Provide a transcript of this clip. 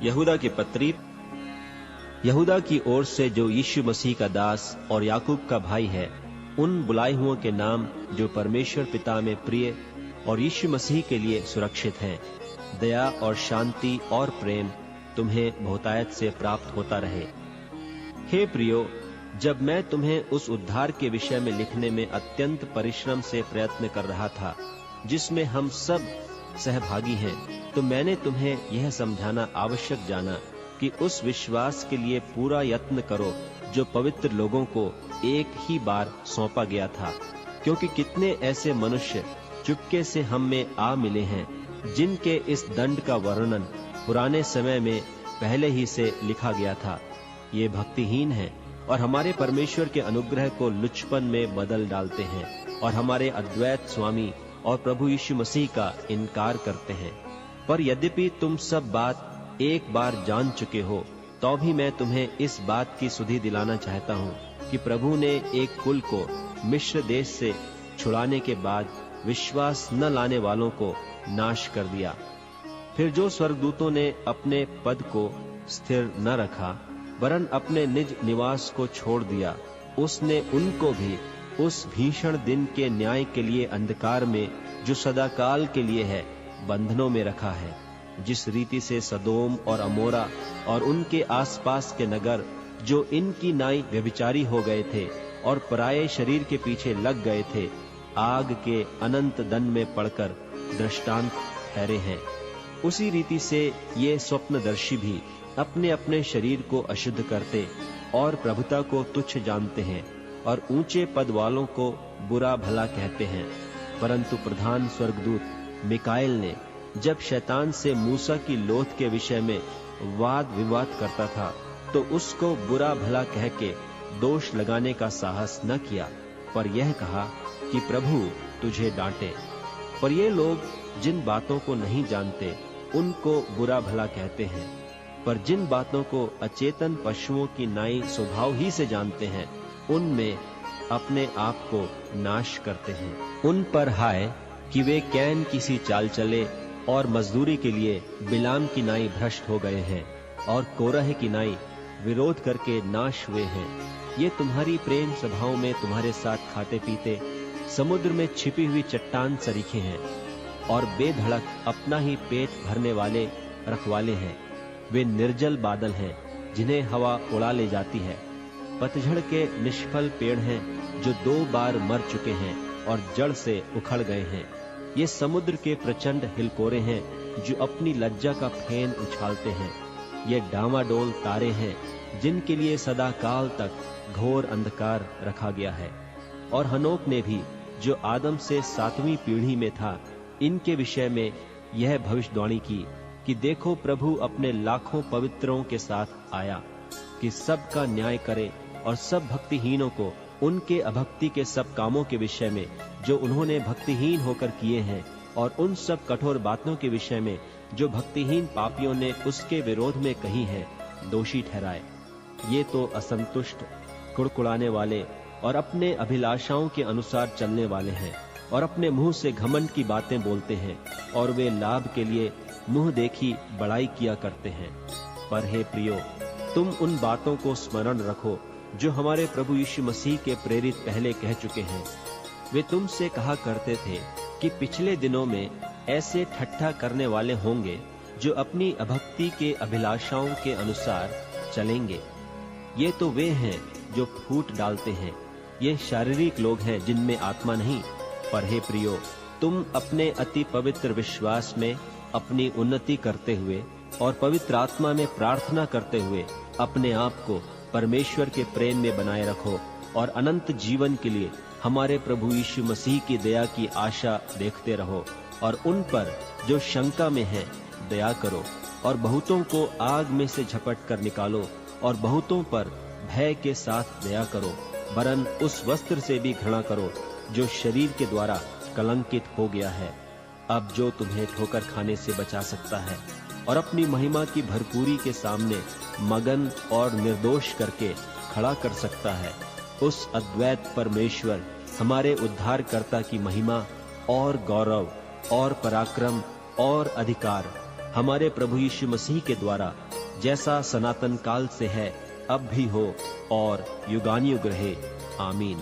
यहूदा की पत्री, यहूदा की ओर से जो यीशु मसीह का दास और याकूब का भाई है, उन बुलाए हुओं के नाम जो परमेश्वर पिता में प्रिय और यीशु मसीह के लिए सुरक्षित हैं, दया और शांति और प्रेम तुम्हें बहुतायत से प्राप्त होता रहे। हे प्रियो, जब मैं तुम्हें उस उद्धार के विषय में लिखने में अत्यंत परिश्रम से प्रयत्न कर रहा था, जिसमें हम सब सहभागी हैं, तो मैंने तुम्हें यह समझाना आवश्यक जाना कि उस विश्वास के लिए पूरा यत्न करो जो पवित्र लोगों को एक ही बार सौंपा गया था, क्योंकि कितने ऐसे मनुष्य चुपके से हम में आ मिले हैं, जिनके इस दंड का वर्णन पुराने समय में पहले ही से लिखा गया था। ये भक्तिहीन हैं और हमारे परमेश्वर के अनुग्रह को लुचपन में बदल डालते हैं और हमारे अद्वैत स्वामी और प्रभु यीशु मसीह का इनकार करते हैं। पर यद्यपि तुम सब बात एक बार जान चुके हो, तो भी मैं तुम्हें इस बात की सुधि दिलाना चाहता हूँ कि प्रभु ने एक कुल को मिस्र देश से छुड़ाने के बाद विश्वास न लाने वालों को नाश कर दिया। फिर जो स्वर्गदूतों ने अपने पद को स्थिर न रखा, वरन अपने निज निवास को छोड़ दिया, उसने उनको भी उस भीषण दिन के न्याय के लिए अंधकार में, जो सदाकाल के लिए है, बंधनों में रखा है। जिस रीति से सदोम और अमोरा और उनके आसपास के नगर, जो इनकी नाई व्यभिचारी हो गए थे और पराये शरीर के पीछे लग गए थे, आग के अनंत दंड में पड़कर दृष्टांत ठहरे हैं, उसी रीति से ये स्वप्नदर्शी भी अपने अपने शरीर को अशुद्ध करते और प्रभुता को तुच्छ जानते हैं और ऊंचे पद वालों को बुरा भला कहते हैं। परंतु प्रधान स्वर्गदूत मिकाएल ने जब शैतान से मूसा की लोथ के विषय में वाद विवाद करता था, तो उसको बुरा भला कह के दोष लगाने का साहस न किया, पर यह कहा कि प्रभु तुझे डांटे। पर ये लोग जिन बातों को नहीं जानते, उनको बुरा भला कहते हैं, पर जिन बातों को अचेतन पशुओं की नाई स्वभाव ही से जानते हैं, उनमें अपने आप को नाश करते हैं। उन पर हाय कि वे कैन की सी चाल चले और मजदूरी के लिए बिलाम की नाई भ्रष्ट हो गए हैं और कोरह की नाई विरोध करके नाश हुए हैं। ये तुम्हारी प्रेम सभाओं में तुम्हारे साथ खाते पीते समुद्र में छिपी हुई चट्टान सरीखे हैं और बेधड़क अपना ही पेट भरने वाले रखवाले हैं। वे निर्जल बादल हैं जिन्हें हवा उड़ा ले जाती है। पतझड़ के निष्फल पेड़ हैं जो 2 बार मर चुके हैं और जड़ से उखड़ गए हैं। ये समुद्र के प्रचंड हिलकोरे हैं जो अपनी लज्जा का फेन उछालते हैं। ये डामाडोल तारे हैं जिनके लिए सदा काल तक घोर अंधकार रखा गया है। और हनोक ने भी, जो आदम से 7वीं पीढ़ी में था, इनके विषय में यह भविष्यवाणी की कि देखो प्रभु अपने लाखों पवित्रों के साथ आया कि सबका न्याय करे और सब भक्तिहीनों को उनके अभक्ति के सब कामों के विषय में जो उन्होंने भक्तिहीन होकर किए हैं, और उन सब कठोर बातों के विषय में जो भक्तिहीन पापियों ने उसके विरोध में कही है, दोषी ठहराए। ये तो असंतुष्ट, कुड़कुड़ाने वाले और अपने अभिलाषाओं के अनुसार चलने वाले हैं और अपने मुंह से घमंड की बातें बोलते हैं और वे लाभ के लिए मुंह देखी बड़ाई किया करते हैं। पर हे प्रियो, तुम उन बातों को स्मरण रखो जो हमारे प्रभु यीशु मसीह के प्रेरित पहले कह चुके हैं। वे तुमसे कहा करते थे कि पिछले दिनों में ऐसे ठट्ठा करने वाले होंगे जो अपनी अभक्ति के अभिलाषाओं के अनुसार चलेंगे। ये तो वे हैं जो फूट डालते हैं। ये शारीरिक लोग हैं जिनमें आत्मा नहीं। पर हे प्रियो, तुम अपने अति पवित्र विश्वास में अपनी उन्नति करते हुए और पवित्र आत्मा में प्रार्थना करते हुए अपने आप को परमेश्वर के प्रेम में बनाए रखो और अनंत जीवन के लिए हमारे प्रभु यीशु मसीह की दया की आशा देखते रहो। और उन पर जो शंका में है दया करो, और बहुतों को आग में से झपट कर निकालो, और बहुतों पर भय के साथ दया करो, वरन उस वस्त्र से भी घृणा करो जो शरीर के द्वारा कलंकित हो गया है। अब जो तुम्हें ठोकर खाने से बचा सकता है और अपनी महिमा की भरपूरी के सामने मगन और निर्दोष करके खड़ा कर सकता है, उस अद्वैत परमेश्वर हमारे उद्धारकर्ता की महिमा और गौरव और पराक्रम और अधिकार हमारे प्रभु यीशु मसीह के द्वारा जैसा सनातन काल से है, अब भी हो और युगानुयुग रहे। आमीन।